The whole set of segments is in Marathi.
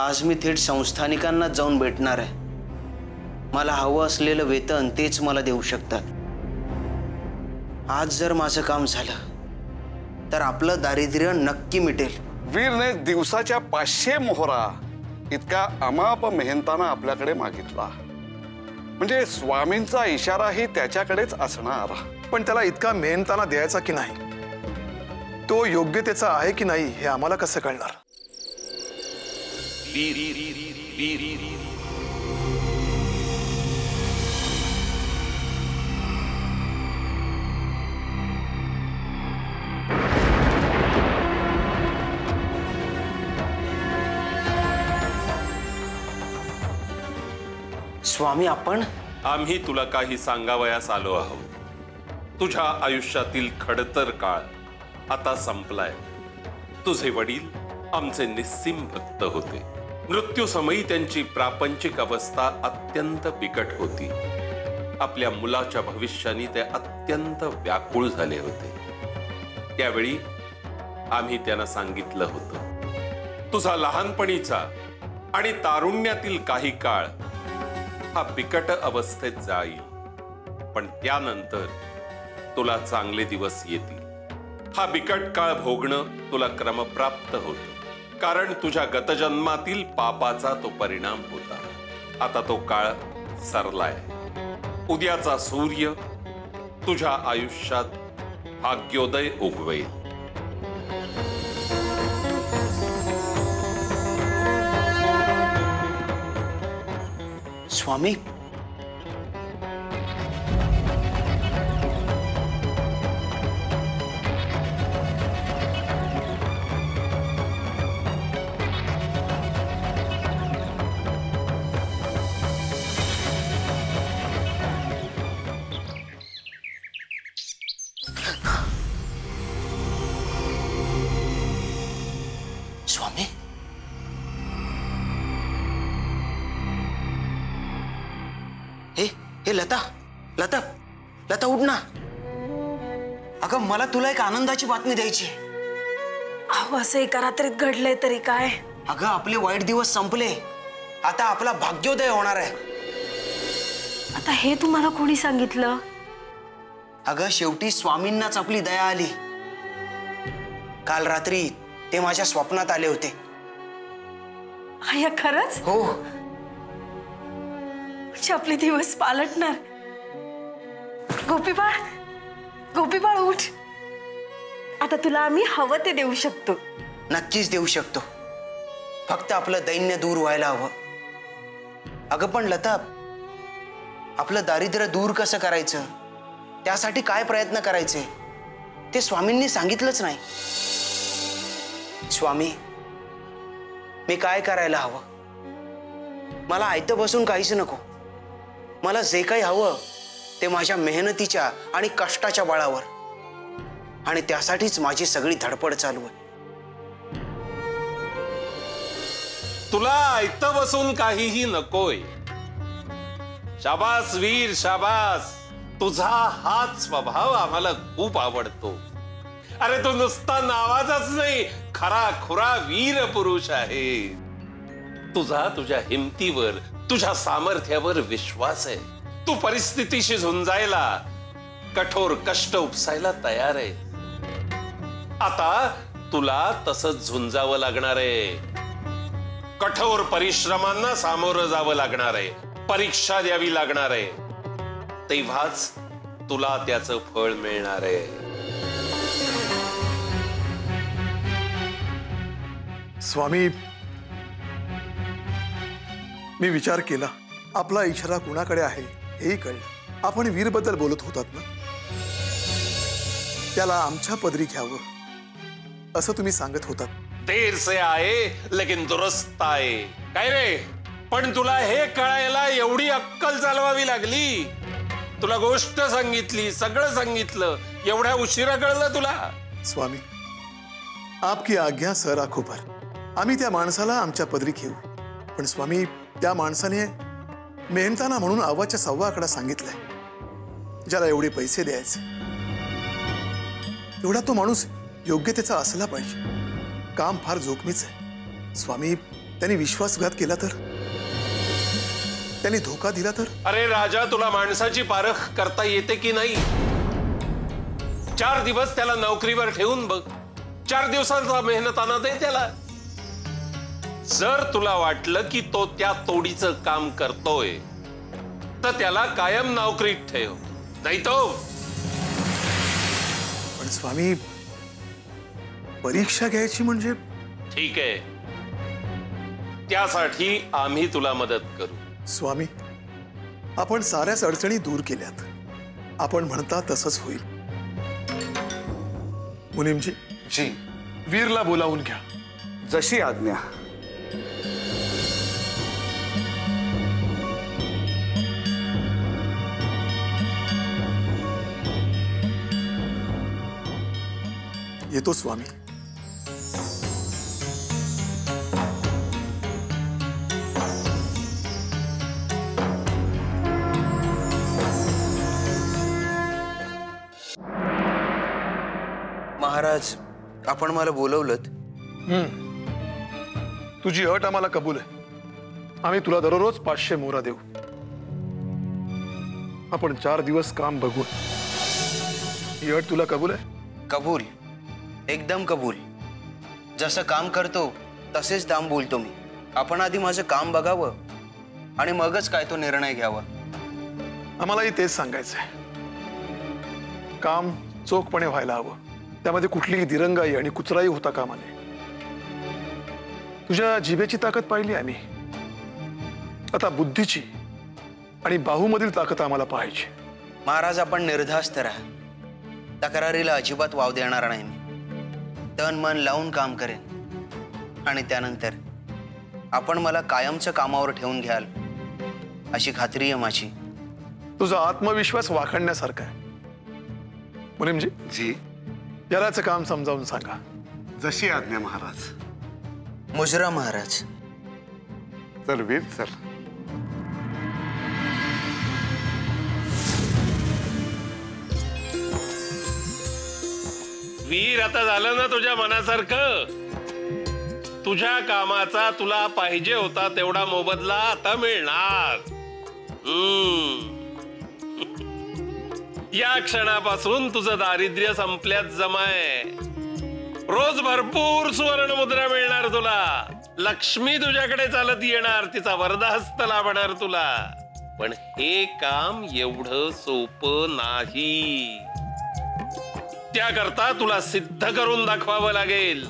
आज मी थेट संस्थानिकांना जाऊन भेटणार आहे। मला हवं असलेलं वेतन तेच मला देऊ शकतात। आज जर माझं काम झालं तर आपलं दारिद्र्य नक्की मिटेल। वीरने दिवसाच्या 500 मोहरा इतका अमाप मेहनताना आपल्याकडे मागितला, म्हणजे स्वामींचा इशाराही त्याच्याकडेच असणार। पण त्याला इतका मेहनताना द्यायचा की नाही, तो योग्यतेचा आहे की नाही हे आम्हाला कसं कळणार? स्वामी आपण आम्ही तुला काही सांगावयास आलो आहोत। तुझ्या आयुष्यातील खडतर काळ आता संपलाय। तुझे वडील आमचे निस्सीम भक्त होते। मृत्यूसमयी त्यांची प्रापंचिक अवस्था अत्यंत बिकट होती। आपल्या मुलाच्या भविष्याने ते अत्यंत व्याकुळ झाले होते। त्यावेळी आम्ही त्यांना सांगितलं होतं, तुझा लहानपणीचा आणि तारुण्यातील काही काळ हा बिकट अवस्थेत जाईल, पण त्यानंतर तुला चांगले दिवस येतील। हा बिकट काळ भोगणं तुला क्रमप्राप्त होतं, कारण तुझ्या गतजन्मातील पापाचा तो परिणाम होता। आता तो काळ सरलाय। उद्याचा सूर्य तुझ्या आयुष्यात भाग्योदय उगवेल। स्वामी स्वामी हे लता लता लता उठ ना। अगं मला तुला एक आनंदाची बातमी द्यायची। अहो असं एका रात्रीत घडलंय तरी काय? अगं आपले वाईट दिवस संपले, आता आपला भाग्योदय होणार आहे। आता हे तुम्हाला कोणी सांगितलं? अगं शेवटी स्वामींनाच आपली दया आली। काल रात्री ते माझ्या स्वप्नात आले होते। अय्या खरंच? हो। आपले दिवस पालटणार। गोपीबाळ गोपीबाळ उठ, आता तुला आम्ही हवं ते देऊ शकतो। नक्कीच देऊ शकतो, फक्त आपलं दैन्य दूर व्हायला हवं। अगं पण लता, आपलं दारिद्र्य दूर कसं करायचं, त्यासाठी काय प्रयत्न करायचे ते स्वामींनी सांगितलंच नाही। स्वामी मी काय करायला हवं? मला आयतं बसून काहीच नको। मला जे काही हवं ते माझ्या मेहनतीच्या आणि कष्टाच्या बळावर, आणि त्यासाठीच माझी सगळी धडपड चालू आहे। तुला आयतं बसून काहीही नकोय। शाबास वीर शाबास, तुझा हाच स्वभाव आम्हाला खूप आवडतो। अरे तू नुसता नावाचाच नाही, खरा खुरा वीर पुरुष आहे। तुझा तुझ्या हिमतीवर, तुझ्या सामर्थ्यावर विश्वास आहे। तू परिस्थितीशी झुंजायला, कठोर कष्ट उपसायला तयार आहे। आता तुला तसंच झुंजावं लागणार आहे। कठोर परिश्रमांना सामोरं जावं लागणार आहे, परीक्षा द्यावी लागणार आहे, तेव्हाच तुला त्याचं फळ मिळणार आहे। स्वामी मी विचार केला, आपला इशारा कुणाकडे आहे हेही कळलं। आपण वीरबद्दल बोलत होतात ना, त्याला आमच्या पदरी घ्यावं असं तुम्ही सांगत होतात। देर से आए लेकिन दुरुस्त आए। काय रे, पण तुला हे कळायला एवढी अक्कल चालवावी लागली? तुला गोष्ट सांगितली, सगळं सांगितलं, एवढ्या उशिरा कळलं तुला? स्वामी आपकी आज्ञा सर आखोबर, आम्ही त्या माणसाला आमच्या पदरी घेऊ। पण स्वामी त्या माणसाने मेहनताना म्हणून आवाच्या 1.25 आकडा सांगितलाय, ज्याला एवढे पैसे द्यायचे, एवढा तो माणूस योग्यतेचा असला पाहिजे। काम फार जोखमीच आहे स्वामी, त्यांनी विश्वासघात केला तर, त्यांनी धोका दिला तर? अरे राजा, तुला माणसाची पारख करता येते की नाही? 4 दिवस त्याला नोकरीवर ठेवून बघ, 4 दिवसांचा मेहनताना दे त्याला. जर तुला वाटलं की तो त्या तोडीचं काम करतोय तर त्याला कायम नोकरीत ठेव, नाही तो. पण स्वामी, परीक्षा घ्यायची म्हणजे? ठीक आहे, त्यासाठी आम्ही तुला मदत करू. स्वामी, आपण साऱ्याच अडचणी दूर केल्यात. आपण म्हणता तसंच होईल. मुनीमजी, जी. वीरला बोलावून घ्या. जशी आज्ञा. येतो स्वामी. महाराज, आपण मला बोलवलंत. तुझी अट आम्हाला कबूल आहे. आम्ही तुला दररोज 500 मोहरा देऊ. आपण 4 दिवस काम बघू. ही अट तुला कबूल आहे? कबूल, एकदम कबूल. जसं काम करतो तसेच दाम बोलतो मी. आपण आधी माझं काम बघावं आणि मगच काय तो निर्णय घ्यावा. आम्हालाही तेच सांगायचंय. काम चोखपणे व्हायला हवं. त्यामध्ये कुठलीही दिरंगाई आणि कुचराई होता कामा नये. तुझ्या जिभेची ताकद पाहिली आम्ही. आता बुद्धीची आणि बाहूमधील ताकद आम्हाला पाहायची. महाराज, आपण निर्धास्त राहा. तक्रारीला अजिबात वाव देणार नाही मी. तन मन लावून काम करेन आणि त्यानंतर आपण मला कायमचं कामावर ठेवून घ्याल अशी खात्री आहे माझी. तुझा आत्मविश्वास वाखाणण्यासारखा आहे. मुनीमजी, जी. यालाचं काम समजावून सांगा. जशी आज्ञा महाराज. मुजरा महाराज. चल वीर, चल. वीर, आता झालं ना तुझ्या मनासारखं? तुझ्या कामाचा तुला पाहिजे होता तेवढा मोबदला आता मिळणार. या क्षणापासून तुझं दारिद्र्य संपल्यात जमाय. रोज भरपूर सुवर्ण मुद्रा मिळणार तुला. लक्ष्मी तुझ्याकडे चालत येणार, तिचा वरदहस्त लाभणार तुला. पण हे काम एवढं सोपं नाही. त्याकरता तुला सिद्ध करून दाखवावं लागेल.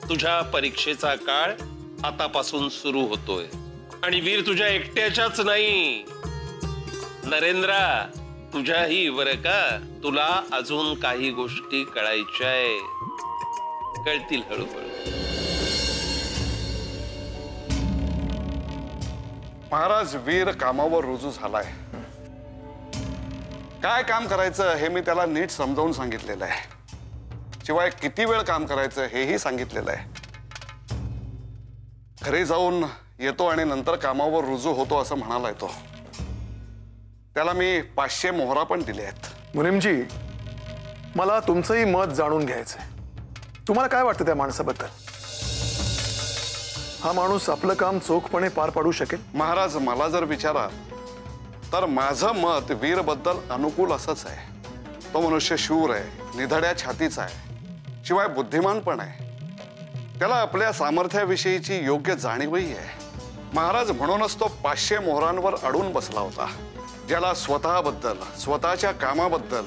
तुझ्या परीक्षेचा काळ आतापासून सुरू होतोय. आणि वीर, तुझ्या एकट्याच्याच नाही, नरेंद्रा, तुझ्याही वर का. तुला अजून काही गोष्टी कळायच्याय. कळतील हळूहळू. महाराज, वीर कामावर रुजू झालाय. काय काम करायचं हे मी त्याला नीट समजावून सांगितलेलं आहे. शिवाय किती वेळ काम करायचं हेही सांगितलेलं आहे. घरी जाऊन येतो आणि नंतर कामावर रुजू होतो असं म्हणालाय तो. त्याला मी 500 मोहरा पण दिले आहेत. मुनीमजी, मला तुमचंही मत जाणून घ्यायचंय. तुम्हाला काय वाटतं त्या माणसाबद्दल? हा माणूस आपलं काम चोखपणे पार पाडू शकेल? महाराज, मला जर विचारा तर माझं मत वीरबद्दल अनुकूल असंच आहे. तो मनुष्य शूर आहे, निधड्या छातीचा आहे, शिवाय बुद्धिमान पण आहे. त्याला आपल्या सामर्थ्याविषयीची योग्य जाणीवही आहे. महाराज, म्हणूनच तो 500 मोहरांवर अडून बसला होता. ज्याला स्वतःबद्दल, स्वतःच्या कामाबद्दल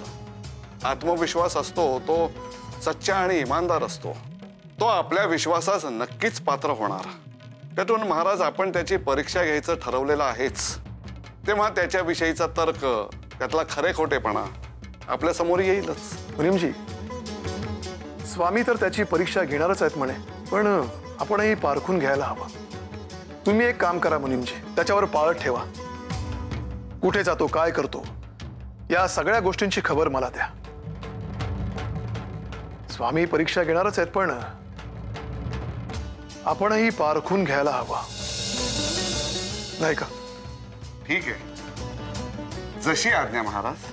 आत्मविश्वास असतो तो सच्चा आणि इमानदार असतो. तो आपल्या विश्वासास नक्कीच पात्र होणार. त्यातून महाराज, आपण त्याची परीक्षा घ्यायचं ठरवलेलं आहेच. तेव्हा त्याच्याविषयीचा तर्क, त्यातला खरे खोटेपणा आपल्या समोर येईलच. मुनीमजी, स्वामी तर त्याची परीक्षा घेणारच आहेत म्हणे, पण आपणही पारखून घ्यायला हवं. तुम्ही एक काम करा मुनीमजी, त्याच्यावर पाळत ठेवा. कुठे जातो, काय करतो, या सगळ्या गोष्टींची खबर मला द्या. स्वामी परीक्षा घेणारच आहेत, पण आपणही पारखून घ्यायला हवा, नाही का? ठीक आहे, जशी आज्ञा महाराज.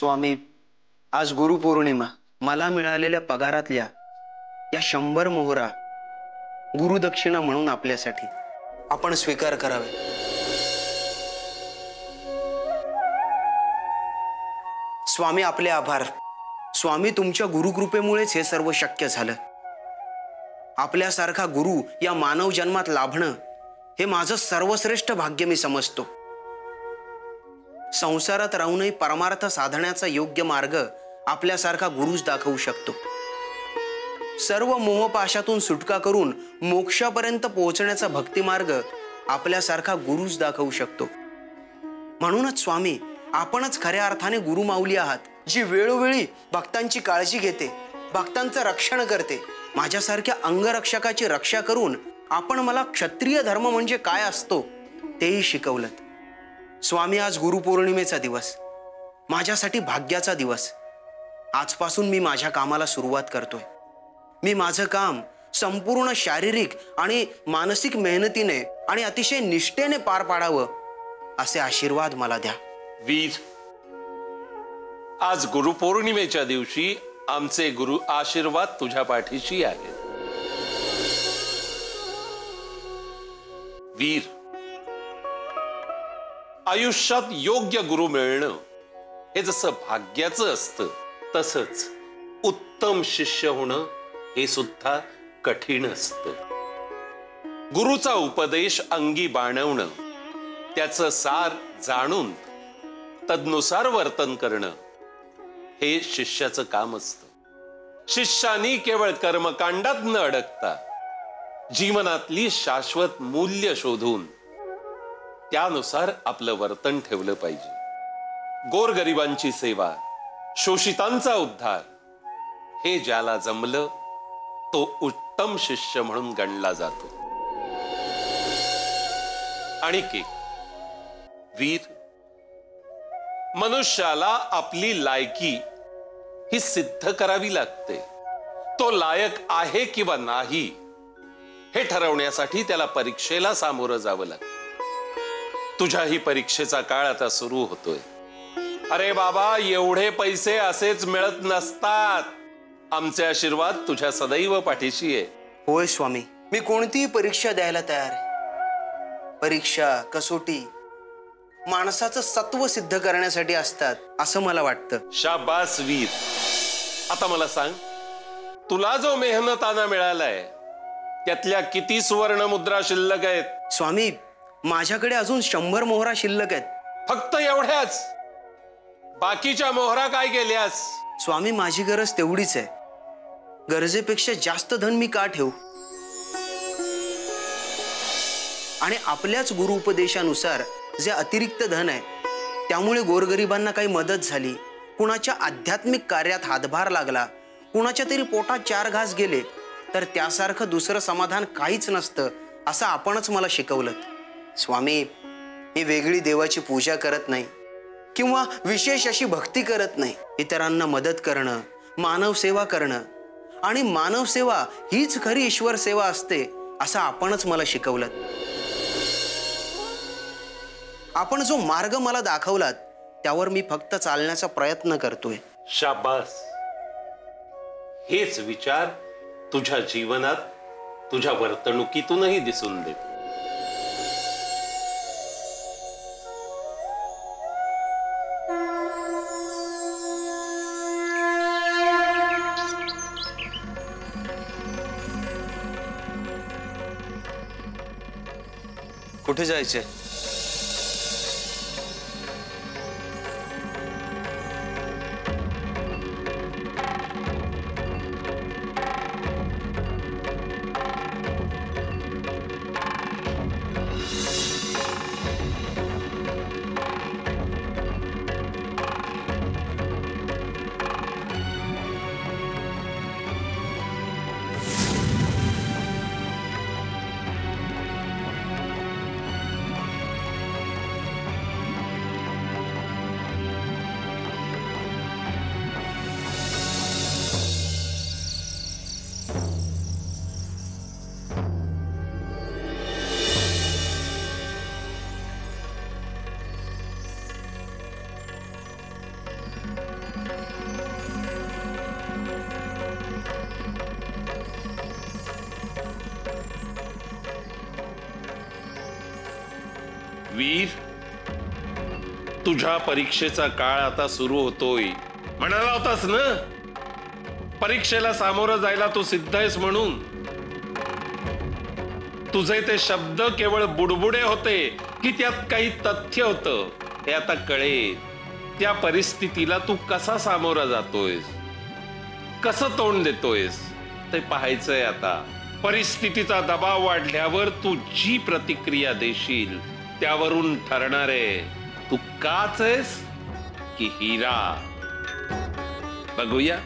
स्वामी, आज गुरुपौर्णिमा. मला मिळालेल्या पगारातल्या या 100 मोहरा गुरुदक्षिणा म्हणून आपल्यासाठी आपण स्वीकार करावे. स्वामी, आपले आभार. स्वामी, तुमच्या गुरुकृपेमुळेच हे सर्व शक्य झालं. आपल्यासारखा गुरु या मानव जन्मात लाभणं हे माझं सर्वश्रेष्ठ भाग्य मी समजतो. संसारात राहूनही परमार्थ साधण्याचा योग्य मार्ग आपल्यासारखा गुरुच दाखवू शकतो. सर्व मोहपाशातून सुटका करून मोक्षापर्यंत पोहोचण्याचा भक्तिमार्ग आपल्यासारखा गुरुच दाखवू शकतो. म्हणूनच स्वामी, आपणच खऱ्या अर्थाने गुरुमाऊली आहात, जी वेळोवेळी भक्तांची काळजी घेते, भक्तांचं रक्षण करते. माझ्यासारख्या अंगरक्षकाची रक्षा करून आपण मला क्षत्रिय धर्म म्हणजे काय असतो तेही शिकवलंत. स्वामी, आज गुरुपौर्णिमेचा दिवस, माझ्यासाठी भाग्याचा दिवस. आजपासून मी माझ्या कामाला सुरुवात करतोय. मी माझं काम संपूर्ण शारीरिक आणि मानसिक मेहनतीने आणि अतिशय निष्ठेने पार पाडावं असे आशीर्वाद मला द्या. वीर, आज गुरुपौर्णिमेच्या दिवशी आमचे गुरु आशीर्वाद तुझ्या पाठीशी आहेत. वीर, आयुष्यात योग्य गुरु मिळणं हे जसं भाग्याचं असतं, तसंच उत्तम शिष्य होणं हे सुद्धा कठीण असतं. गुरुचा उपदेश अंगी बाणवणं, त्याचं सार जाणून तदनुसार वर्तन करणं हे शिष्याचं काम असतं. शिष्यानी केवळ कर्मकांडात न अडकता जीवनातली शाश्वत मूल्य शोधून त्यानुसार आपलं वर्तन ठेवलं पाहिजे. गोरगरिबांची सेवा, शोषितांचा उद्धार हे ज्याला जमलं तो उत्तम शिष्य म्हणून गणला जातो. आणि वीर, मनुष्याला आपली लायकी ही सिद्ध करावी लागते. तो लायक आहे किंवा नाही हे ठरवण्यासाठी त्याला परीक्षेला सामोरं जावं लागतं. तुझ्याही परीक्षेचा काळ आता सुरू होतोय. अरे बाबा, एवढे पैसे असेच मिळत नसतात. आमचे आशीर्वाद तुझ्या सदैव पाठीशी आहे. होय स्वामी, मी कोणतीही परीक्षा द्यायला तयार आहे. परीक्षा, कसोटी माणसाचं सत्व सिद्ध करण्यासाठी असतात असं मला वाटतं. शाबास वीर. आता मला सांग, तुला जो मेहनताना मिळालाय त्यातल्या किती सुवर्ण मुद्रा शिल्लक आहेत? स्वामी, माझ्याकडे अजून 100 मोहरा शिल्लक आहेत. फक्त एवढ्याच? बाकीच्या मोहरा काय केल्यास? स्वामी, माझी गरज तेवढीच आहे. गरजेपेक्षा जास्त धन मी का ठेवू? आणि आपल्याच गुरु उपदेशानुसार जे अतिरिक्त धन आहे त्यामुळे गोरगरिबांना काही मदत झाली, कुणाच्या आध्यात्मिक कार्यात हातभार लागला, कुणाच्या तरी पोटात 4 घास गेले, तर त्यासारखं दुसरं समाधान काहीच नसतं असं आपणच मला शिकवलं. स्वामी, मी वेगळी देवाची पूजा करत नाही किंवा विशेष अशी भक्ती करत नाही. इतरांना मदत करणं, मानव सेवा करणं आणि मानव सेवा हीच खरी ईश्वर सेवा असते असं आपणच मला शिकवलं. आपण जो मार्ग मला दाखवलात त्यावर मी फक्त चालण्याचा प्रयत्न करतोय. शाबास. हेच विचार तुझ्या जीवनात, तुझ्या वर्तणुकीतूनही दिसून देत. कुठे जायचे? वीर, तुझ्या परीक्षेचा काळ आता सुरू होतोय. म्हणाला होतास ना, परीक्षेला सामोरं जायला तू सिद्ध आहेस म्हणून. तुझे ते शब्द केवळ बुडबुडे होते की त्यात काही तथ्य होतं हे आता कळेल. त्या परिस्थितीला तू कसा सामोरा जातोयस, कसं तोंड देतोयस ते पाहायचंय आता. परिस्थितीचा दबाव वाढल्यावर तू जी प्रतिक्रिया देशील त्यावरून ठरणार आहे तू काच आहेस की हिरा. बघूया.